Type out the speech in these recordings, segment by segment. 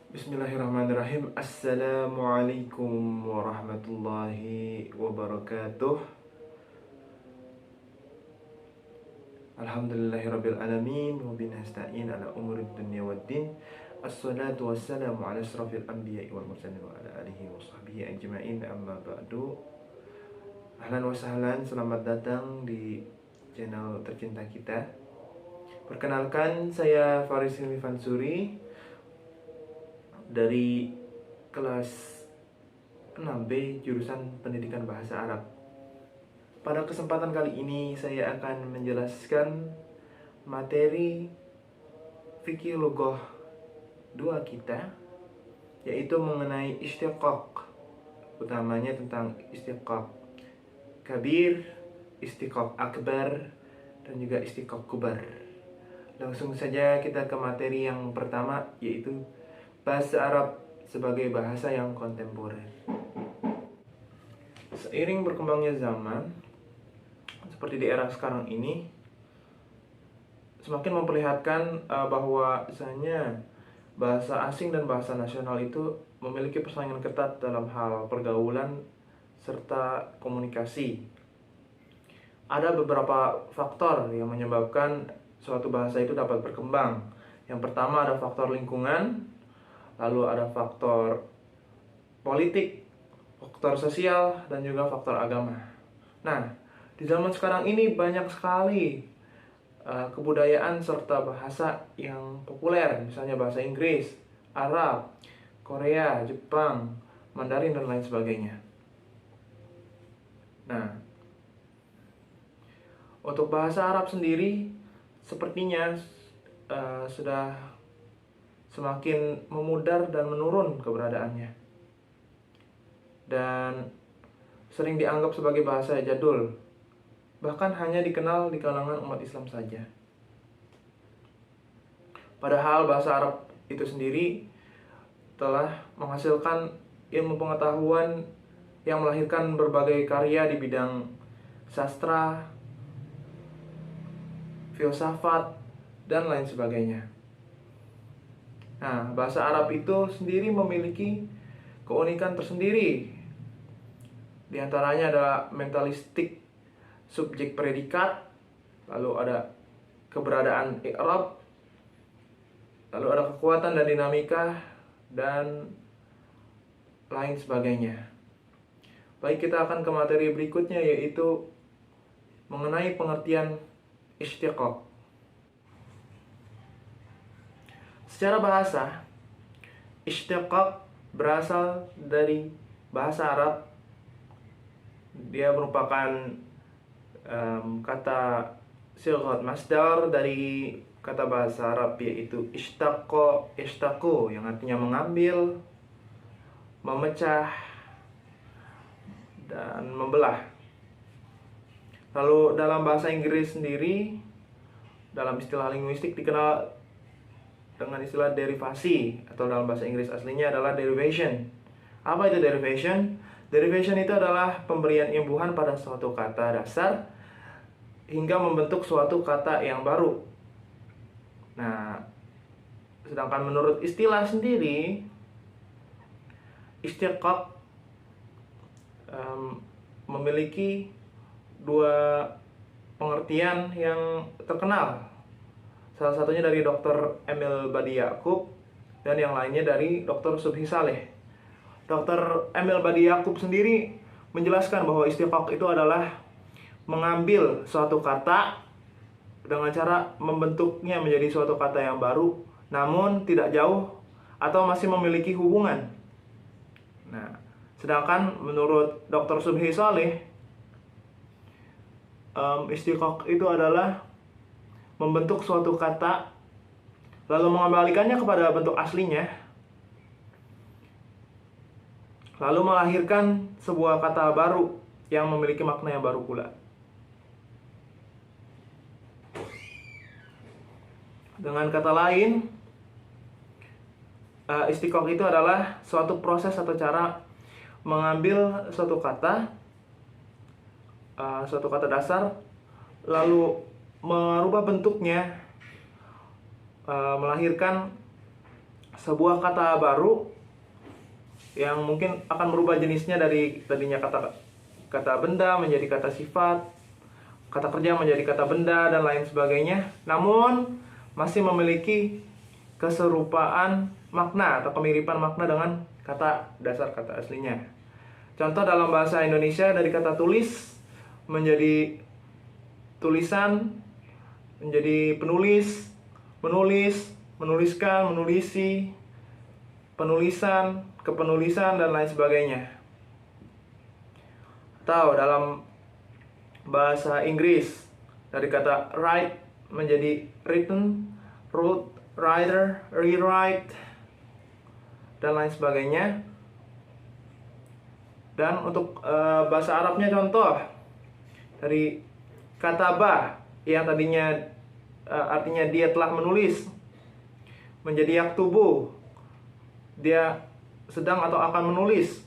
Bismillahirrahmanirrahim. Assalamualaikum warahmatullahi wabarakatuh. Alhamdulillahirabbil alamin wa binasta'in ala umurid dunya waddin. Assalatu wassalamu ala asrafil anbiya'i wal mursalin wa ala alihi wa sahbihi ajma'in, amma ba'du. Ahlan wa sahlan, selamat datang di channel tercinta kita. Perkenalkan, saya Faris Hilmi Fansuri dari kelas 6B jurusan Pendidikan Bahasa Arab. Pada kesempatan kali ini saya akan menjelaskan materi fikih lughah 2 kita, yaitu mengenai istiqaq, utamanya tentang istiqaq kabir, istiqaq akbar, dan juga istiqaq kubar. Langsung saja kita ke materi yang pertama, yaitu bahasa Arab sebagai bahasa yang kontemporer. Seiring berkembangnya zaman, seperti di era sekarang ini, semakin memperlihatkan bahwasanya bahasa asing dan bahasa nasional itu memiliki persaingan ketat dalam hal pergaulan serta komunikasi. Ada beberapa faktor yang menyebabkan suatu bahasa itu dapat berkembang. Yang pertama ada faktor lingkungan, lalu ada faktor politik, faktor sosial, dan juga faktor agama. Nah, di zaman sekarang ini banyak sekali kebudayaan serta bahasa yang populer, misalnya bahasa Inggris, Arab, Korea, Jepang, Mandarin, dan lain sebagainya. Nah, untuk bahasa Arab sendiri sepertinya sudah semakin memudar dan menurun keberadaannya, dan sering dianggap sebagai bahasa jadul, bahkan hanya dikenal di kalangan umat Islam saja. Padahal bahasa Arab itu sendiri telah menghasilkan ilmu pengetahuan yang melahirkan berbagai karya di bidang sastra, filsafat, dan lain sebagainya. Nah, bahasa Arab itu sendiri memiliki keunikan tersendiri. Di antaranya adalah mentalistik subjek predikat, lalu ada keberadaan i'rab, lalu ada kekuatan dan dinamika, dan lain sebagainya. Baik, kita akan ke materi berikutnya, yaitu mengenai pengertian istiqaq. Secara bahasa, istiqaq berasal dari bahasa Arab. Dia merupakan kata sighat masdar dari kata bahasa Arab, yaitu ishtaqqa, ishtaqu, yang artinya mengambil, memecah, dan membelah. Lalu dalam bahasa Inggris sendiri, dalam istilah linguistik dikenal dengan istilah derivasi, atau dalam bahasa Inggris aslinya adalah derivation. Apa itu derivation? Derivation itu adalah pemberian imbuhan pada suatu kata dasar hingga membentuk suatu kata yang baru. Nah, sedangkan menurut istilah sendiri, istiqaq memiliki dua pengertian yang terkenal. Salah satunya dari Dr. Emil Badi Yaqub, dan yang lainnya dari Dr. Subhi Saleh. Dr. Emil Badi Yaqub sendiri menjelaskan bahwa istiqaq itu adalah mengambil suatu kata dengan cara membentuknya menjadi suatu kata yang baru, namun tidak jauh atau masih memiliki hubungan. Nah, sedangkan menurut Dr. Subhi Saleh, istiqaq itu adalah membentuk suatu kata lalu mengembalikannya kepada bentuk aslinya, lalu melahirkan sebuah kata baru yang memiliki makna yang baru pula. Dengan kata lain, istiqaq itu adalah suatu proses atau cara mengambil suatu kata dasar, lalu merubah bentuknya, melahirkan sebuah kata baru yang mungkin akan merubah jenisnya dari tadinya kata benda menjadi kata sifat, kata kerja menjadi kata benda, dan lain sebagainya, namun masih memiliki keserupaan makna atau kemiripan makna dengan kata dasar, kata aslinya. Contoh dalam bahasa Indonesia, dari kata tulis menjadi tulisan, menjadi penulis, menulis, menuliskan, menulisi, penulisan, kepenulisan, dan lain sebagainya. Atau dalam bahasa Inggris, dari kata write menjadi written, wrote, writer, rewrite, dan lain sebagainya. Dan untuk bahasa Arabnya, contoh dari kata ba yang tadinya artinya dia telah menulis menjadi yaktubu, dia sedang atau akan menulis,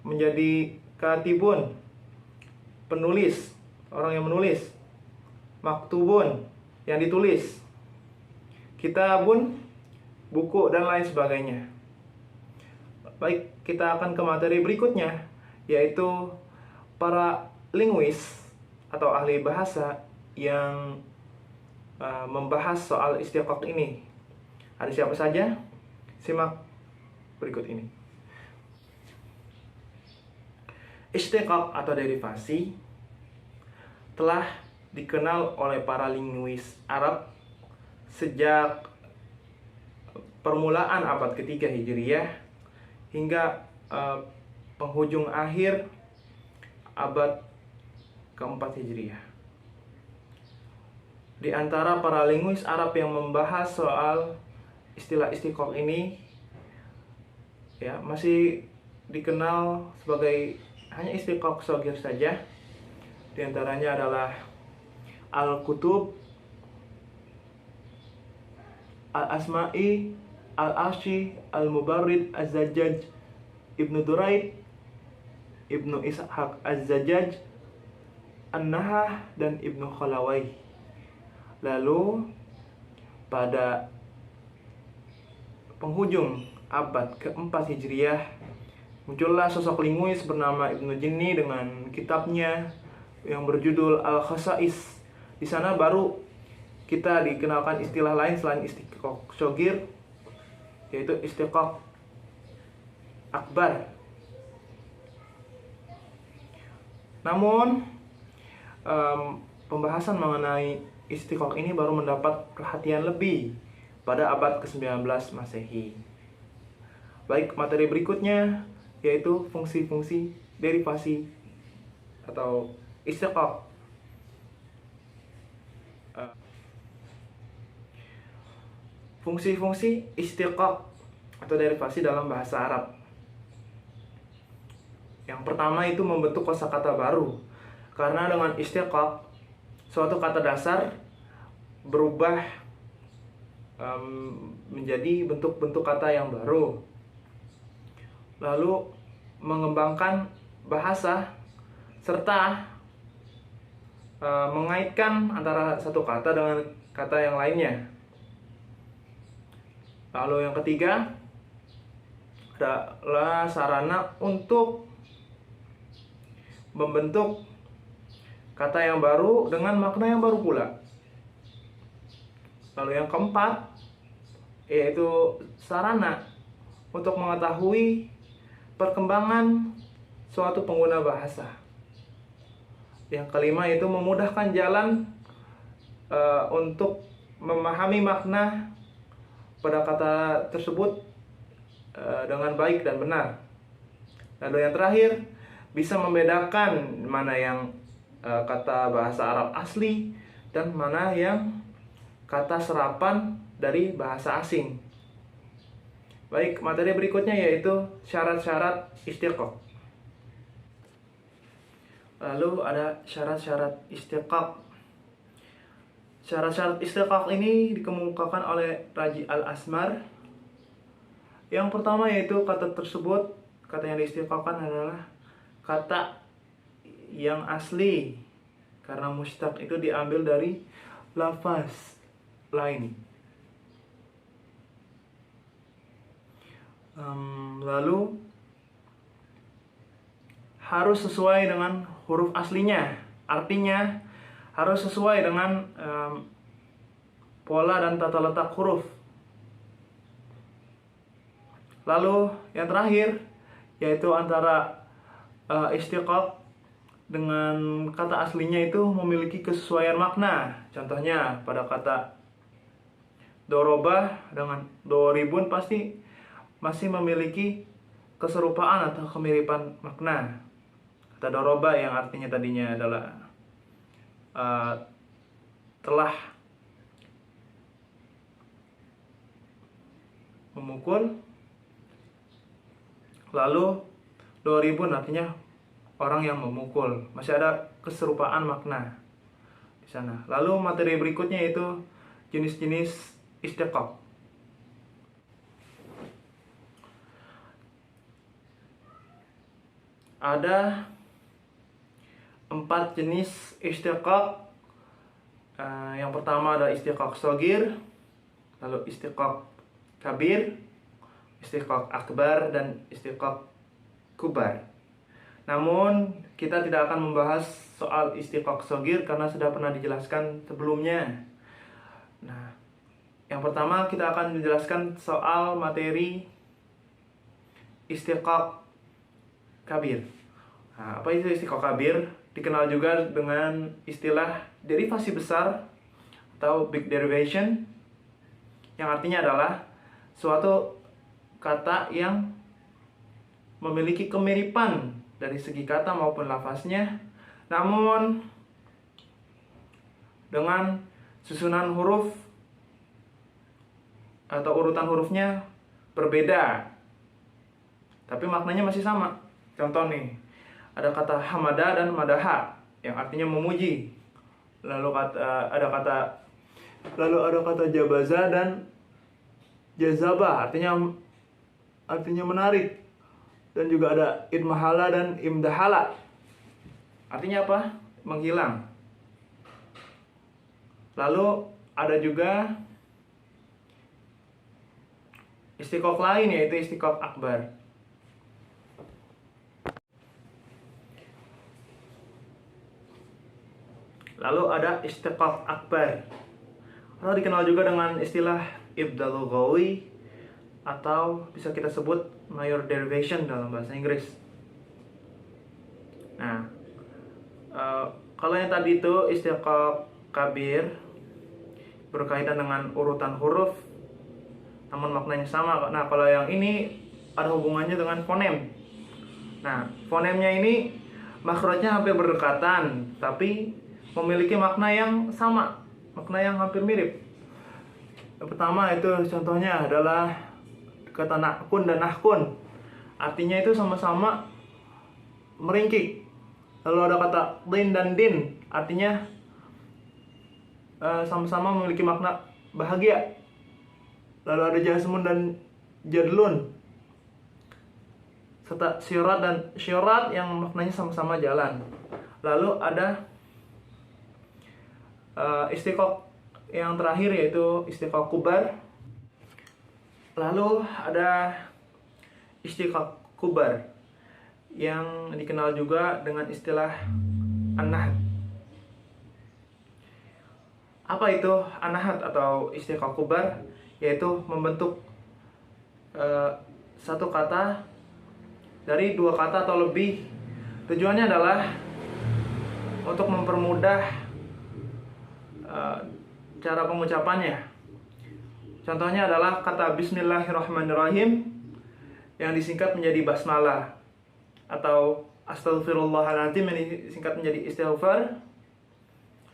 menjadi katibun, penulis, orang yang menulis, maktubun, yang ditulis, kitabun, buku, dan lain sebagainya. Baik, kita akan ke materi berikutnya, yaitu para linguis atau ahli bahasa yang membahas soal istiqaq ini. Ada siapa saja? Simak berikut ini. Istiqaq atau derivasi telah dikenal oleh para linguis Arab sejak permulaan abad ketiga Hijriyah hingga penghujung akhir abad keempat Hijriyah. Di antara para linguis Arab yang membahas soal istilah istiqaq ini, ya, masih dikenal sebagai hanya istiqaq shogir saja. Di antaranya adalah Al-Kutub, Al-Asma'i, Al-Ashi, Al-Mubarrid, Az-Zajjaj, Ibnu Duraid, Ibnu Ishaq Az-Zajjaj, An-Nahah, dan Ibnu Khalawai. Lalu pada penghujung abad keempat Hijriyah muncullah sosok linguis bernama Ibnu Jinni dengan kitabnya yang berjudul Al-Khasais. Di sana baru kita dikenalkan istilah lain selain istiqaq shogir, yaitu istiqaq akbar. Namun pembahasan mengenai istiqaq ini baru mendapat perhatian lebih pada abad ke-19 Masehi. Baik, materi berikutnya yaitu fungsi-fungsi derivasi atau istiqaq. Fungsi-fungsi istiqaq atau derivasi dalam bahasa Arab. Yang pertama itu membentuk kosakata baru. Karena dengan istiqaq, suatu kata dasar berubah menjadi bentuk-bentuk kata yang baru. Lalu mengembangkan bahasa serta mengaitkan antara satu kata dengan kata yang lainnya. Lalu yang ketiga adalah sarana untuk membentuk kata yang baru dengan makna yang baru pula. Lalu yang keempat yaitu sarana untuk mengetahui perkembangan suatu pengguna bahasa. Yang kelima yaitu memudahkan jalan untuk memahami makna pada kata tersebut dengan baik dan benar. Lalu yang terakhir, bisa membedakan mana yang kata bahasa Arab asli dan mana yang kata serapan dari bahasa asing. Baik, materi berikutnya yaitu syarat-syarat istiqaq. Lalu ada syarat-syarat istiqaq. Syarat-syarat istiqaq ini dikemukakan oleh Raji Al-Asmar. Yang pertama yaitu kata tersebut, kata yang diistiqaqkan adalah kata yang asli, karena mustaq itu diambil dari lafaz lain. Lalu harus sesuai dengan huruf aslinya, artinya harus sesuai dengan pola dan tata letak huruf. Lalu yang terakhir yaitu antara istiqaq dengan kata aslinya itu memiliki kesesuaian makna. Contohnya pada kata dorobah dengan doribun pasti masih memiliki keserupaan atau kemiripan makna. Kata doroba yang artinya tadinya adalah telah memukul, lalu doribun artinya orang yang memukul. Masih ada keserupaan makna di sana. Lalu materi berikutnya yaitu jenis-jenis istiqaq. Ada 4 jenis istiqaq. Yang pertama ada istiqaq shagir, lalu istiqaq kabir, istiqaq akbar, dan istiqaq kubar. Namun kita tidak akan membahas soal istiqaq shagir karena sudah pernah dijelaskan sebelumnya. Nah, yang pertama kita akan menjelaskan soal materi istiqaq kabir. Nah, apa itu istiqaq kabir? Dikenal juga dengan istilah derivasi besar atau big derivation, yang artinya adalah suatu kata yang memiliki kemiripan dari segi kata maupun lafaznya, namun dengan susunan huruf atau urutan hurufnya berbeda, tapi maknanya masih sama. Contoh nih, ada kata hamada dan madaha yang artinya memuji. Lalu ada kata jabaza dan jazaba artinya menarik. Dan juga ada idmahala dan imdahala. Artinya apa? Menghilang. Lalu ada juga istiqaq lain yaitu istiqaq akbar. Lalu ada istiqaq akbar, atau dikenal juga dengan istilah ibdal lughawi, atau bisa kita sebut major derivation dalam bahasa Inggris. Nah, kalau yang tadi itu istiqaq kabir berkaitan dengan urutan huruf, namun maknanya sama. Nah, kalau yang ini ada hubungannya dengan fonem. Nah, fonemnya ini makhrajnya hampir berdekatan, tapi memiliki makna yang sama, makna yang hampir mirip. Yang pertama itu contohnya adalah kata nakun dan nahkun. Artinya itu sama-sama meringkik. Lalu ada kata din dan din, artinya sama-sama memiliki makna bahagia. Lalu ada jasmun dan jadlun, serta syirat dan syirat yang maknanya sama-sama jalan. Lalu ada istiqaq yang terakhir yaitu istiqaq kubar. Lalu ada istiqaq kubar yang dikenal juga dengan istilah an-nahd. Apa itu an-nahd atau istiqaq kubar? Yaitu membentuk satu kata dari 2 kata atau lebih. Tujuannya adalah untuk mempermudah cara pengucapannya. Contohnya adalah kata bismillahirrahmanirrahim yang disingkat menjadi basmalah, atau astaghfirullahaladzim yang disingkat menjadi istighfar,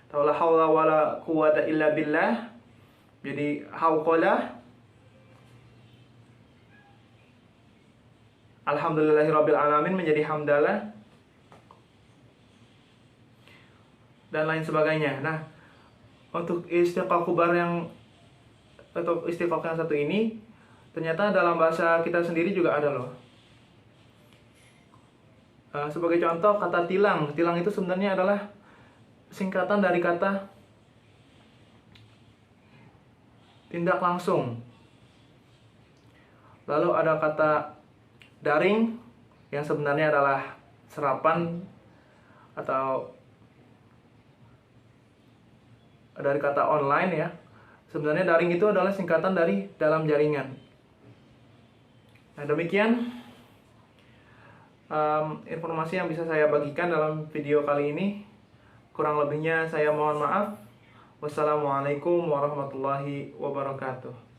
atau la haula wala quwata illa billah jadi hauqalah, alhamdulillahirabbil alamin menjadi hamdalah, dan lain sebagainya. Nah, untuk istiqaq kubar untuk istiqaq yang satu ini ternyata dalam bahasa kita sendiri juga ada loh. Sebagai contoh kata tilang. Tilang itu sebenarnya adalah singkatan dari kata tindak langsung. Lalu ada kata daring yang sebenarnya adalah serapan atau dari kata online ya. Sebenarnya daring itu adalah singkatan dari dalam jaringan. Nah, demikian informasi yang bisa saya bagikan dalam video kali ini. Kurang lebihnya saya mohon maaf. Wassalamualaikum warahmatullahi wabarakatuh.